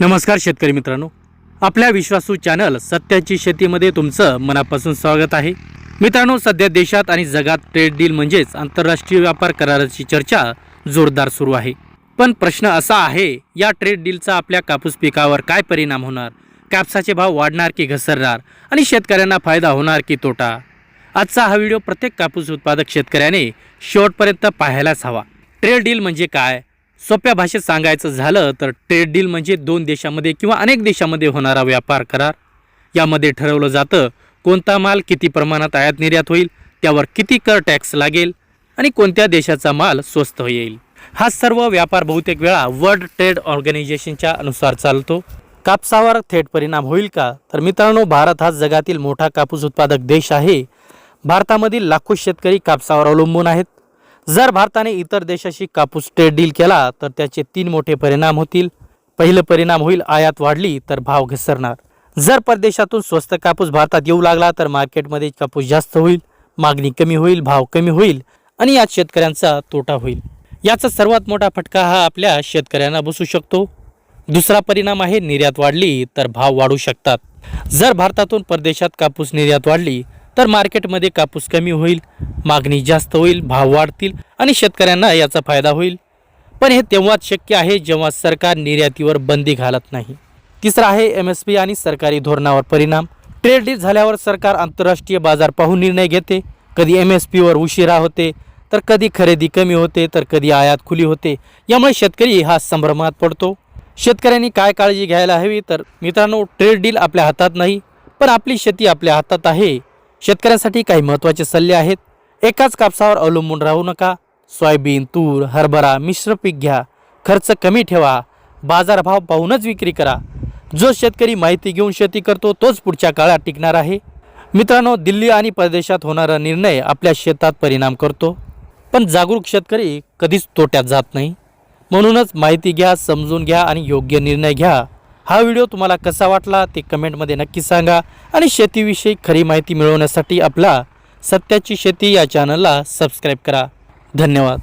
नमस्कार शेतकरी मित्रांनो, आपल्या विश्वासू चॅनल सत्याची शेतीमध्ये तुमचं मनापासून स्वागत आहे। मित्रांनो, सध्या देशात आणि जगात ट्रेड डील म्हणजेच आंतरराष्ट्रीय व्यापार कराराची चर्चा जोरदार सुरू आहे। पण प्रश्न असा आहे, या ट्रेड डीलचा आपल्या कापूस पिकावर काय परिणाम होणार? कापसाचे भाव वाढणार की घसरणार आणि शेतकऱ्यांना फायदा होणार की तोटा? आजचा हा व्हिडिओ प्रत्येक कापूस उत्पादक शेतकऱ्याने शेवटपर्यंत पाहायलाच हवा। ट्रेड डील म्हणजे काय? सोप्या भाषेत सांगायचं झालं तर ट्रेड डील म्हणजे दोन देशांमध्ये किंवा अनेक देशांमध्ये होणारा व्यापार करार। यामध्ये ठरवलं जातं कोणता माल किती प्रमाणात आयात निर्यात होईल, त्यावर किती कर टॅक्स लागेल आणि कोणत्या देशाचा माल स्वस्त येईल। हा सर्व व्यापार बहुतेक वेळा वर्ल्ड ट्रेड ऑर्गनायझेशनच्या अनुसार चालतो। कापसावर थेट परिणाम होईल का? तर मित्रांनो, भारत हा जगातील मोठा कापूस उत्पादक देश आहे। भारतामधील लाखो शेतकरी कापसावर अवलंबून आहेत। जर भारताने इतर देशाशी कापूस ट्रेड डील केला तर त्याचे तीन मोठे परिणाम होतील। पहिलं परिणाम होईल, आयात वाढली तर भाव घसरणार। जर परदेशातून स्वस्त कापूस भारतात येऊ लागला तर मार्केटमध्ये कापूस जास्त होईल, मागणी कमी होईल, भाव कमी होईल आणि यात शेतकऱ्यांचा तोटा होईल। याचा सर्वात मोठा फटका हा आपल्या शेतकऱ्यांना बसू शकतो। दुसरा परिणाम आहे, निर्यात वाढली तर भाव वाढू शकतात। जर भारतातून परदेशात कापूस निर्यात वाढली तर मार्केटमध्ये कापूस कमी होईल, मागणी जास्त होईल, भाव वाढतील आणि शेतकऱ्यांना याचा फायदा होईल। पण हे तेव्हाच शक्य आहे जेव्हा सरकार निर्यातीवर बंदी घालत नाही। तिसरा आहे MSP आणि सरकारी धोरणावर परिणाम। ट्रेड डील झाल्यावर सरकार आंतरराष्ट्रीय बाजार पाहून निर्णय घेते। कधी MSP वर उशिरा होते, तर कधी खरेदी कमी होते, तर कधी आयात खुली होते। यामुळे शेतकरी हा संभ्रमात पडतो। शेतकऱ्यांनी काय काळजी घ्यायला हवी? तर मित्रांनो, ट्रेड डील आपल्या हातात नाही, पण आपली शेती आपल्या हातात आहे। शेतकऱ्यांसाठी काही महत्त्वाचे सल्ले आहेत। एकाच कापसावर अवलंबून राहू नका। सोयाबीन, तूर, हरभरा मिश्र पीक घ्या। खर्च कमी ठेवा। बाजारभाव पाहूनच विक्री करा। जो शेतकरी माहिती घेऊन शेती करतो तोच पुढच्या काळात टिकणार आहे। मित्रांनो, दिल्ली आणि परदेशात होणारा निर्णय आपल्या शेतात परिणाम करतो, पण जागरूक शेतकरी कधीच तोट्यात जात नाही। म्हणूनच माहिती घ्या, समजून घ्या आणि योग्य निर्णय घ्या। हा व्हिडिओ तुम्हाला कसा वाटला ते कमेंटमध्ये नक्की सांगा आणि शेतीविषयी खरी माहिती मिळवण्यासाठी आपला सत्याची शेती या चॅनलला सबस्क्राईब करा। धन्यवाद।